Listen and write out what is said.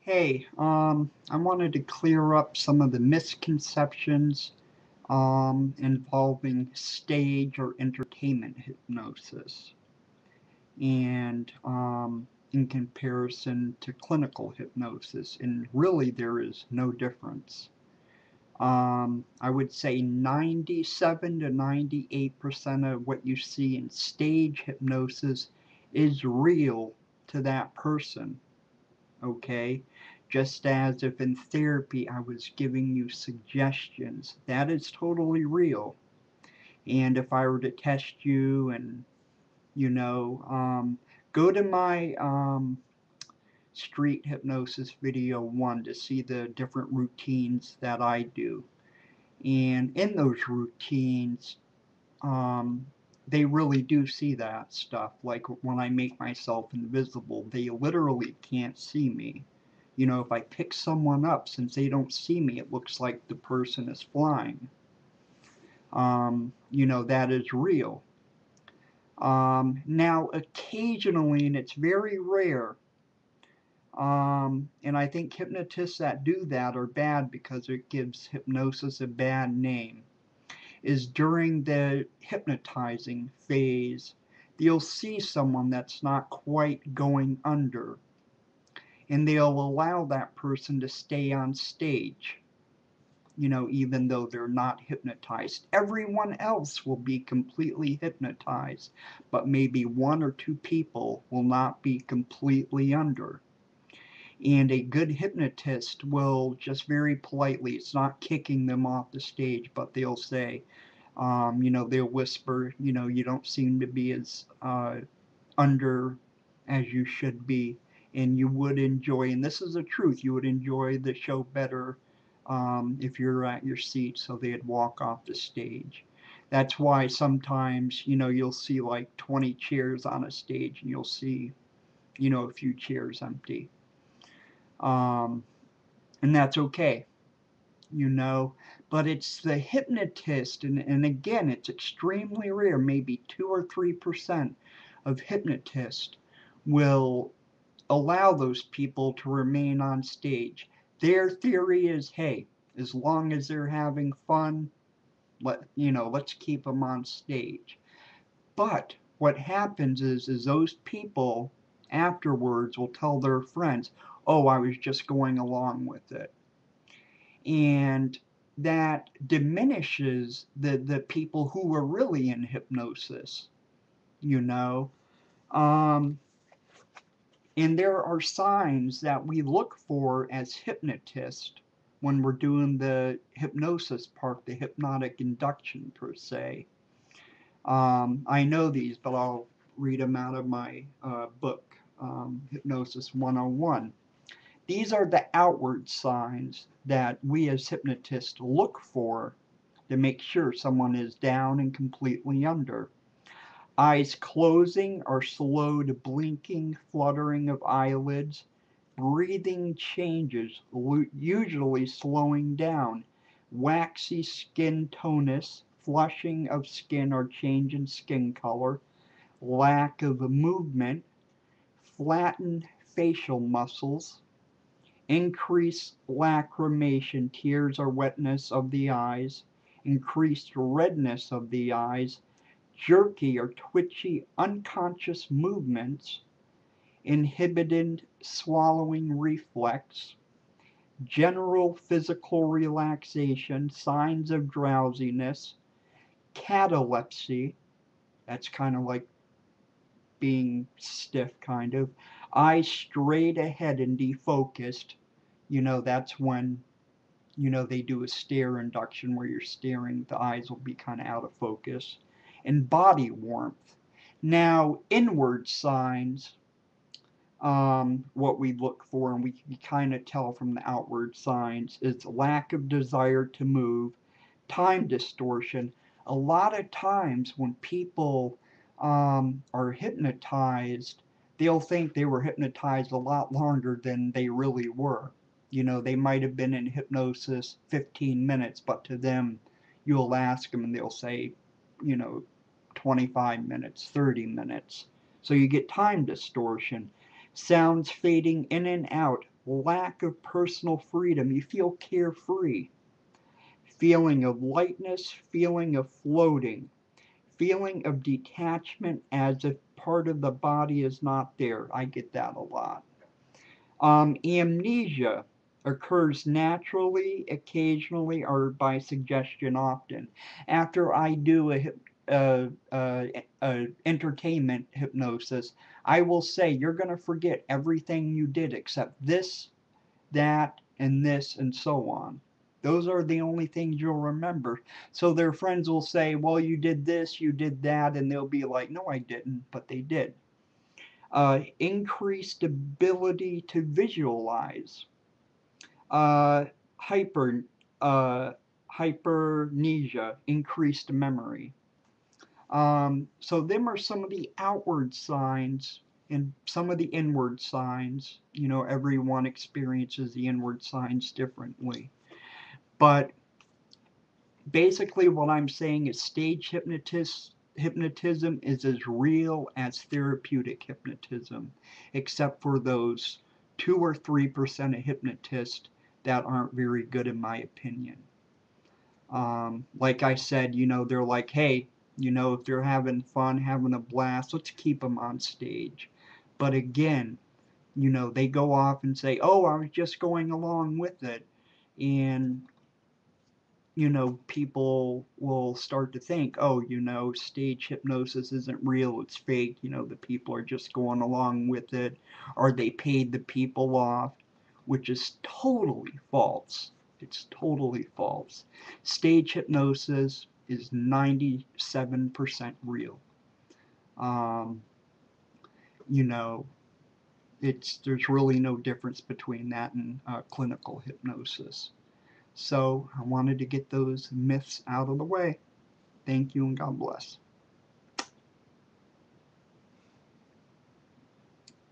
Hey, I wanted to clear up some of the misconceptions involving stage or entertainment hypnosis and in comparison to clinical hypnosis. And really, there is no difference. I would say 97 to 98% of what you see in stage hypnosis is real to that person. Okay? Just as if in therapy I was giving you suggestions, that is totally real. And if I were to test you and, you know, go to my street hypnosis video 1 to see the different routines that I do. And in those routines, um, they really do see that stuff. Like when I make myself invisible, they literally can't see me. You know, if I pick someone up, since they don't see me, it looks like the person is flying. That is real. Now, occasionally, and it's very rare, and I think hypnotists that do that are bad because it gives hypnosis a bad name, is during the hypnotizing phase, you'll see someone that's not quite going under, and they'll allow that person to stay on stage, even though they're not hypnotized. Everyone else will be completely hypnotized, but maybe one or two people will not be completely under. And a good hypnotist will just very politely, it's not kicking them off the stage, but they'll say, they'll whisper, you don't seem to be as under as you should be, and you would enjoy, and this is the truth, you would enjoy the show better if you're at your seat, so they'd walk off the stage. That's why sometimes, you'll see like 20 chairs on a stage and you'll see, a few chairs empty. Um, and that's okay, but it's the hypnotist, and again, it's extremely rare, maybe 2 or 3% of hypnotists will allow those people to remain on stage. Their theory is, hey, as long as they're having fun, let's keep them on stage. But what happens is those people afterwards will tell their friends, oh, I was just going along with it. And that diminishes the people who were really in hypnosis, you know. Um, And there are signs that we look for as hypnotists when we're doing the hypnosis part, the hypnotic induction per se. I know these, but I'll read them out of my book, Hypnosis 101. These are the outward signs that we as hypnotists look for to make sure someone is down and completely under. Eyes closing or slowed blinking, fluttering of eyelids, breathing changes, usually slowing down, waxy skin tonus, flushing of skin or change in skin color, lack of movement, flattened facial muscles, increased lacrimation, tears or wetness of the eyes, increased redness of the eyes, jerky or twitchy unconscious movements, inhibited swallowing reflex, general physical relaxation, signs of drowsiness, catalepsy, that's kind of like being stiff, kind of, eyes straight ahead and defocused, that's when, they do a stare induction where you're staring, the eyes will be kind of out of focus, and body warmth. Now, inward signs, what we look for, and we can kind of tell from the outward signs, is lack of desire to move, time distortion. A lot of times when people are hypnotized, they'll think they were hypnotized a lot longer than they really were. They might have been in hypnosis 15 minutes, but to them, you'll ask them and they'll say, you know, 25 minutes, 30 minutes. So you get time distortion. Sounds fading in and out. Lack of personal freedom. You feel carefree. Feeling of lightness, feeling of floating, feeling of detachment as if part of the body is not there. I get that a lot. Amnesia occurs naturally, occasionally, or by suggestion often. After I do a entertainment hypnosis, I will say you're going to forget everything you did except this, that, and this, and so on. Those are the only things you'll remember. So their friends will say, well, you did this, you did that, and they'll be like, no, I didn't, but they did. Increased ability to visualize. Uh, hyper, uh, hypermnesia, increased memory. So them are some of the outward signs and some of the inward signs. You know, everyone experiences the inward signs differently. But basically what I'm saying is stage hypnotism is as real as therapeutic hypnotism, except for those 2 or 3% of hypnotists that aren't very good in my opinion. Like I said, you know, they're like, hey, you know, if they're having fun, having a blast, let's keep them on stage. But again, you know, they go off and say, oh, I was just going along with it. And, you know, people will start to think, oh, you know, stage hypnosis isn't real, it's fake. You know, the people are just going along with it, or they paid the people off, which is totally false. It's totally false. Stage hypnosis is 97% real. Um, you know, there's really no difference between that and clinical hypnosis. So I wanted to get those myths out of the way. Thank you and God bless.